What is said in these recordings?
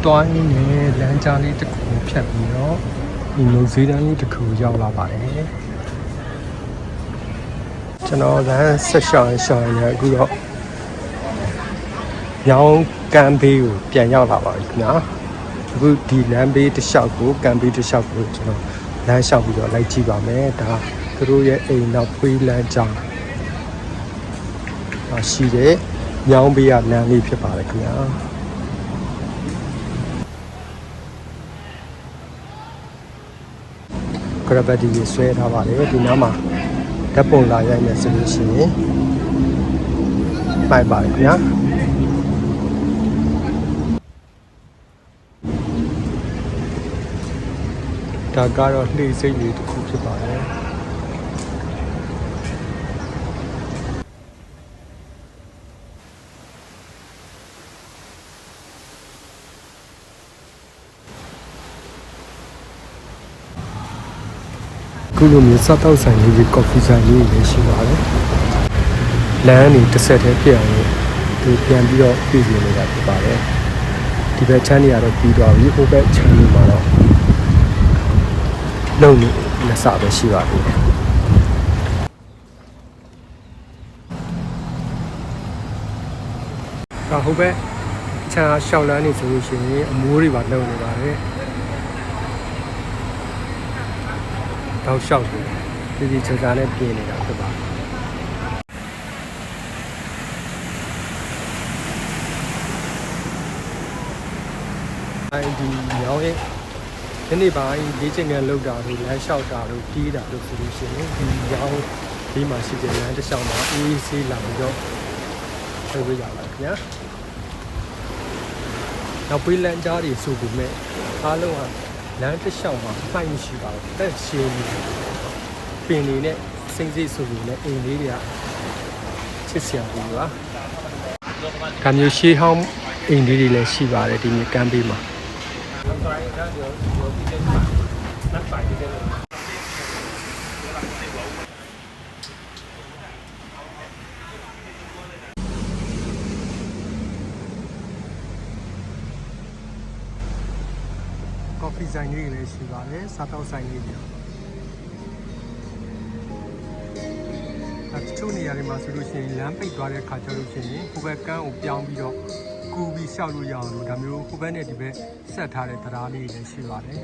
တွိုင်းနဲ့လမ်းကြားလေးတစ်ခုဖြတ်ပြီးတော့ဒီမုံဈေးတန်းလေးတစ်ခုရောက်လာပါတယ်ကျွန်တော်လမ်းဆက်ရှောင်းနေအခုတော့ညောင်းကမ်းဘေးကိုပြန်ရောက်လာပါပြီခင်ဗျာအခုဒီလမ်းဘေးတစ်လျှောက်ကိုကမ်းဘေးတစ်လျှောက်ကိုကျွန်တော်လမ်းလျှောက်ပြီးတော့လိုက်ကြည့်ပါမယ်ဒါသူတို့ရဲ့အိမ်နောက်ဖွေးလမ်းကြောင်းရှိတဲ့ညောင်းဘေးကလမ်းလေးဖြစ်ပါတယ်ခင်ဗျာဂရဘတ်တီကိုဆွဲထားပါတယ်ဒီနားမှာဓာတ်ပုံလာရိုက်နေဆိုလို့ရှိရင်ပိုက်ပါတယ်ခင်ဗျာဒါကတော့လှေစိတ်လေးတစ်ခုဖြစ်ပါတယ်ခုလိုမျိုးစားတောက်ဆိုင်လေးကော်ဖီဆိုင်လေးလည်းရှိပါတယ်လမ်းနေတစ်ဆက်တည်းပြည့်အောင်သူပြန်ပြီးတော့ပြည်ပြနေတာဖြစ်ပါတယ်ဒီဘက်ချမ်းနေရတော့ပြီးသွားပြီဟိုဘက်ချမ်းနေမှာတော့လုံနေလက်စပဲရှိပါသေးတယ်ဒါဟိုဘက်ချမ်းရှောက်လန်းနေဆိုလို့ရှိရင်အမိုးတွေပါလုံနေပါတယ်တောက်လျှောက်ပြီးဒီချာချာနဲ့ပြင်နေတာဖြစ်ပါတယ်အဲဒီညောင်းရဲ့ဒီနေ့ပိုင်းလေ့ကျင့်ခန်းလုပ်တာတို့လမ်းလျှောက်တာတို့တီးတာတို့ဆိုလို့ရှိရင်ဒီညောင်းဒီမှာရှိတဲ့လမ်းတစ်လျှောက်မှာအေးဆေးလာပြီးတော့လုပ်ရပါခင်ဗျာနောက်ပြီးလမ်းကြားတွေဆိုပေမဲ့အားလုံးကလမ်းတစ်လျှောက်မှာမှိုက်မရှိပါဘူးတက်ရှင်းနေပင်နေနဲ့စိမ့်စိတ်ဆိုပြီးနဲ့အိမ်လေးတွေကချစ်စရာဘူးပါဒါမျိုးရှေးဟောင်းအိမ်လေးတွေလည်းရှိပါတယ်ဒီမြေကမ်းဘေးမှာကော်ဖီဆိုင်လေးတွေလည်းရှိပါတယ်စားတောက်ဆိုင်လေးတွေတချို့နေရာတွေမှာဆိုလို့ရှိရင်လမ်းပိတ်သွားတဲ့အခါကျလို့ရှိရင်ဟိုဘက်ကမ်းကိုပြောင်းပြီးတော့ကူပြီးရှောက်လို့ရအောင်လို့ဒါမျိုးဟိုဘက်နဲ့ဒီဘက်ဆက်ထားတဲ့တရားလေးတွေလည်းရှိပါတယ်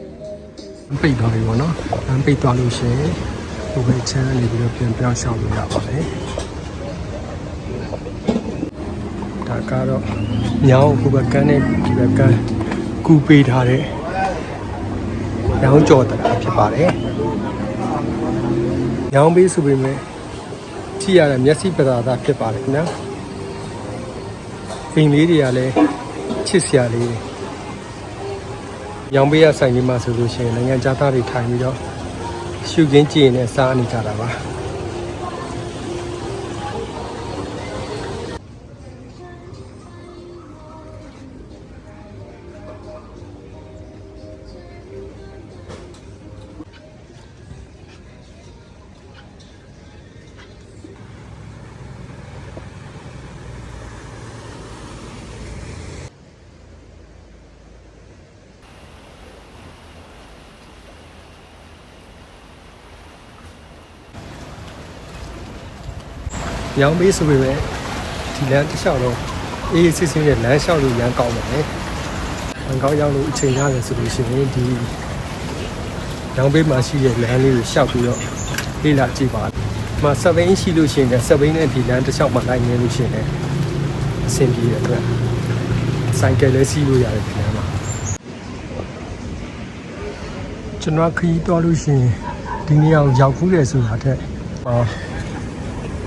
ပိတ်သွားပြီပေါ့နော်လမ်းပိတ်သွားလို့ရှိရင်ဟိုဘက်ချမ်းနေပြီးတော့ပြန်ပြောင်းရှောက်လို့ရပါတယ်ဒါကတော့ညောင်းဟိုဘက်ကမ်းနဲ့ဒီဘက်ကမ်းကူပေးထားတဲ့ညောင်းကြော်တရားဖြစ်ပါတယ်ညောင်းပေးဆိုပေမဲ့ကြည့်ရတဲ့မျက်စိပသာသာဖြစ်ပါတယ်ခင်ဗျာအိမ်လေးတွေကလည်းချစ်စရာလေးညောင်ပေးရဆိုင်လေးမှာဆိုလို့ရှိရင်နိုင်ငံသားတွေထိုင်ပြီးတော့ရှုခင်းကြည့်နေစားနေကြတာပါညောင်ပေးဆိုပေမဲ့ဒီလမ်းတစ်လျှောက်တော့အေးစစ်စစ်နဲ့လမ်းလျှောက်လို့ရမ်းကောင်းပါတယ်။လမ်းကောင်းရောက်လို့အချိန်ရတယ်ဆိုလို့ရှိရင်ဒီညောင်ပေးမှာရှိတဲ့လမ်းလေးကိုလျှောက်ပြီးတော့လေ့လာကြည့်ပါ။မှာဆက်ဘိန်းရှိလို့ရှိရင်ဆက်ဘိန်းနဲ့ဒီလမ်းတစ်လျှောက်မှာလိုက်နေလို့ရှိရင်အဆင်ပြေတယ်အတွက်ဆိုင်ကယ်လေးစီးလို့ရတယ်ဒီလမ်းမှာကျွန်တော်ခရီးသွားလို့ရှိရင်ဒီနေရာကိုရောက်ခုတယ်ဆိုတာတဲ့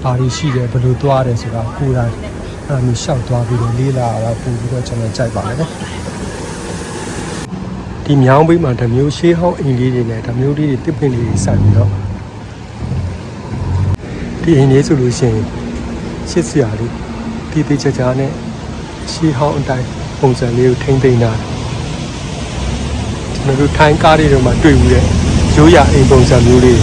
ဘာလို့ရှိတယ်ဘယ်လိုသွားတယ်ဆိုတာကိုယ်တိုင်အဲ့လိုရှောက်သွားပြီးတော့လေးလာတာပို့ပြီးတော့ကျွန်တော်ကြိုက်ပါတယ်ဒီမြောင်းဘေးမှာဓမျိုးရှေးဟောင်းအိမ်လေးတွေနဲ့ဓမျိုးလေးတွေတစ်ပင်လေးတွေစိုက်ပြီးတော့ဒီအိမ်လေးဆိုလို့ရှိရင်ရှစ်စရာလေးတီးတီးချာချာနဲ့ရှေးဟောင်းအတိုင်းပုံစံလေးကိုထိမ့်သိမ်းတာကျွန်တော်တို့ထိုင်းကားတွေတော့မှတွေ့ဘူးတဲ့ရိုးရာအိမ်ပုံစံမျိုးလေး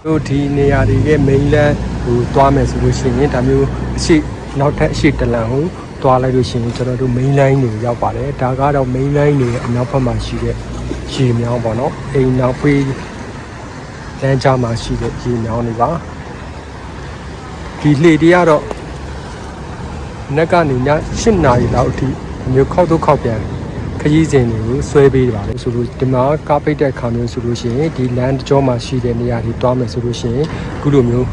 တို့ဒီနေရာတွေရဲ့ main land ဟိုသွားမယ်ဆိုလို့ရှိရင်ဒါမျိုးအရှိနောက်ထပ်အရှိတလန်ကိုသွားလိုက်လို့ရှိရင်ကျွန်တော်တို့ main line တွေရောက်ပါတယ်ဒါကတော့ main line တွေအနောက်ဘက်မှာရှိတဲ့ရေမြောင်းပေါ့နော်အိမ်နောက်ဖေးလမ်းကြားမှာရှိတဲ့ရေမြောင်းတွေပါဒီလှေတွေကတော့နက်ကနေည7 နာရီလောက်အထိအမျိုးခောက်တော့ခောက်ပြန်ခရီးစဉ်တွေကိုဆွဲပေးပါတယ်ဆိုလို့ဒီမှာကားပိတ်တဲ့ခါမျိုးဆိုလို့ရှိရင်ဒီလမ်းကြောမှာရှိတဲ့နေရာတွေတွားမယ်ဆိုလို့ရှိရင်အခုလိုမျိုး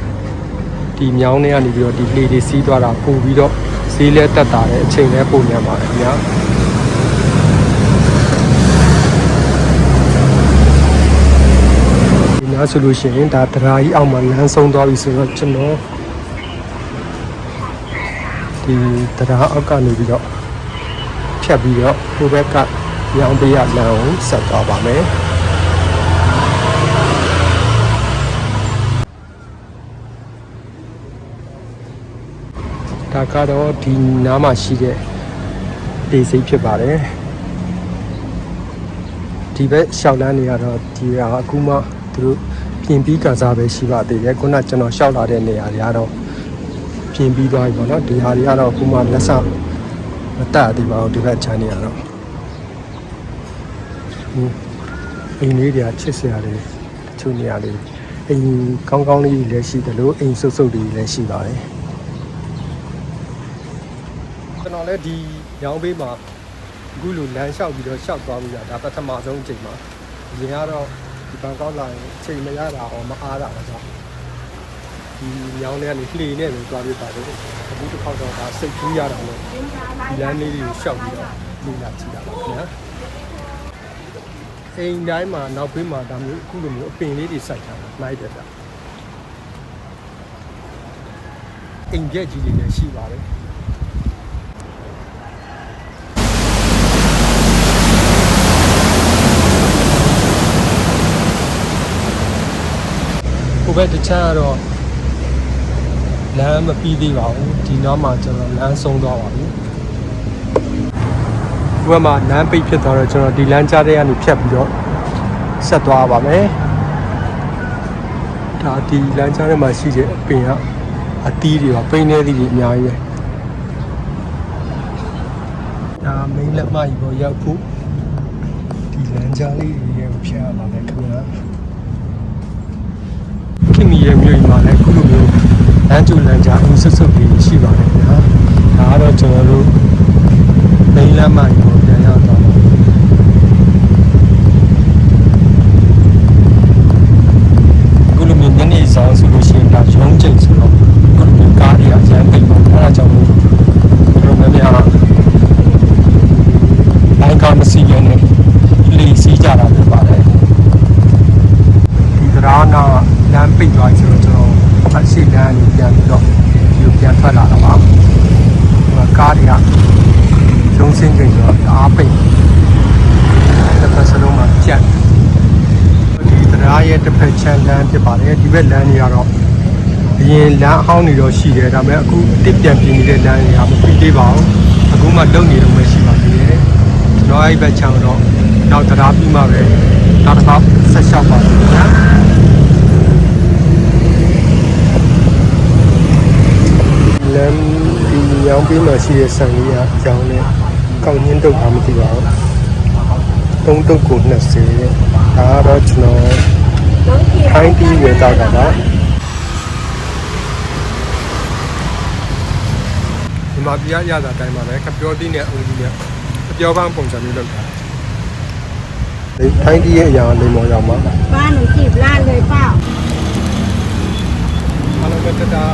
ဒီမြောင်းတွေကနေပြီးတော့ဒီလှေတွေစီးသွားတာပို့ပြီးတော့ဈေးလဲတက်တာလည်းအချိန်လည်းပိုညံပါတယ်ခင်ဗျာဒီမှာဆိုလို့ရှိရင်ဒါတရားကြီးအောက်မှာလမ်းဆုံးသွားပြီဆိုတော့ကျွန်တော်ဒီတရားအောက်ကနေပြီးတော့ဖြတ်ပြီးတော့ဟိုဘက်ကရောင်ပေးရလမ်းကိုဆက်သွားပါမယ်ဒါကတော့ဒီနားမှာရှိတဲ့ဒေစိတ်ဖြစ်ပါတယ်ဒီဘက်ရှောက်လန်းနေရတော့ဒီကအခုမှသူတို့ပြင်ပြီးကစားပဲရှိပါသေးတယ်ခုနကျွန်တော်ရှောက်လာတဲ့နေရာတွေကတော့ပြင်ပြီးသွားပြီပေါ့နော်ဒီဟာတွေကတော့အခုမှလက်ဆောင်မတက်သေးပါဘူးဒီဘက်ချမ်းနေရတော့အိမ်လေးတွေကချစ်စရာတွေတချို့နေရာလေးအိမ်ကောင်းကောင်းလေးလည်းရှိတယ်လို့အိမ်ဆုပ်ဆုပ်တွေလည်းရှိပါတယ်ကျွန်တော်လည်းဒီရောင်းပေးမှာအခုလိုလမ်းလျှောက်ပြီးတော့လျှောက်သွားပြီးတာဒါပထမဆုံးအချိန်မှာအရင်ကတော့ဒီဘန်ကောက်လာရင်ချိန်မရတာအောင်မအားတာတော့ဒီညောင်းထဲကနေလှေနဲ့ပဲသွားပြပါလို့အခုတစ်ခေါက်တော့ဒါစိတ်ကူးရတာလို့ဒီလမ်းလေးတွေကိုရှောက်ပြီးတော့နေလာကြည့်တာပါခင်ဗျာအိမ်တိုင်းမှာနောက်ဘေးမှာဒါမျိုးအခုလိုမျိုးအပင်လေးတွေစိုက်ထားတာနိုင်တယ်ဗျအိမ်ပြက်ကြီးတွေလည်းရှိပါတယ်ဟိုဘက်တစ်ချက်ကတော့လမ်းမပြီးသေးပါဘူးဒီနောက်မှာကျွန်တော်လမ်းဆုံးသွားပါပြီဒီဘက်မှာလမ်းပိတ်ဖြစ်သွားတော့ကျွန်တော်ဒီလမ်းကြားထဲကနေဖြတ်ပြီးတော့ဆက်သွားပါမယ်ဒါဒီလမ်းကြားထဲမှာရှိတဲ့အပင်ကအသီးတွေပါပိန်းနေသီးတွေအများကြီးပဲဒါမိန်းလက်မကြီးပေါ်ရောက်ဖို့ဒီလမ်းကြားလေးတွေရဲ့ဖြတ်ရပါမယ်ခင်ဗျာခင်မီရဲ့မြို့ကြီးမှာလည်းခုလိုမျိုးလမ်းကျူလမ်းကြားအင်းဆွတ်ဆွတ်ပြီးရှိပါတယ်ခင်ဗျာဒါကတော့ကျွန်တော်တို့မိန်းလက်မကြီးပေါ်ပြန်ရောက်သွားပါခုလိုမျိုးညနေဆောင်ဆိုလို့ရှိရင်ဒါရုံးချိန်ဆိုတော့ခုလိုမျိုးကားတွေအရန်ပိတ်ပါအဲဒါကြောင့်မို့တို့များများလိုင်းကားမစီးရနဲ့လေစီးကြတာဖြစ်ပါတယ်ဒီသရာနာလမ်းပိတ်သွားဆိုတော့ကျွန်တော်အရှိလမ်းကိုပြန်ပြီးတော့ဒီပြန်ထွက်လာတာပါကားတွေကရုံးစင်းချိန်ဆိုတော့အားပိတ်တစ်ဖက်စလုံးမှာပြတ်ဒီသရာရဲ့တစ်ဖက်ချမ်းလမ်းဖြစ်ပါတယ်ဒီဘက်လမ်းတွေကတော့အရင်လမ်းအဟောင်းတွေတော့ရှိတယ်ဒါပေမဲ့အခုအစ်ပြန်ပြင်နေတဲ့လမ်းတွေကမပြီးသေးပါဘူးအခုမှလုံနေတော့မှရှိပါသေးတယ်ကျွန်တော်အဲ့ဘက်ချမ်းတော့နောက်သရာပြီးမှပဲနောက်တစ်ခါဆက်လျှောက်ပါမယ်ညာလမ်းဒီရောင်းပေးမှရှိတဲ့ဆန်ကြီးအကြောင်းနဲ့ကောက်ညင်းတုတ်တာမသိပါဘူး3တုတ်ကို20ဒါကတော့ကျွန်တော်ခိုင်းပြီးရတာပါဒီမှာပြရတာတိုင်းမှာလည်းခပြောသေးနဲ့အုံကြီးနဲ့အပြောပန်းပုံစံမျိုးလုပ်တာဒီခိုင်းပြီးရဲ့အရာလိမ္မော်ရောက်မှာป้าหนูจีบร้านเลยเปล่าအားလုံးပဲတတာ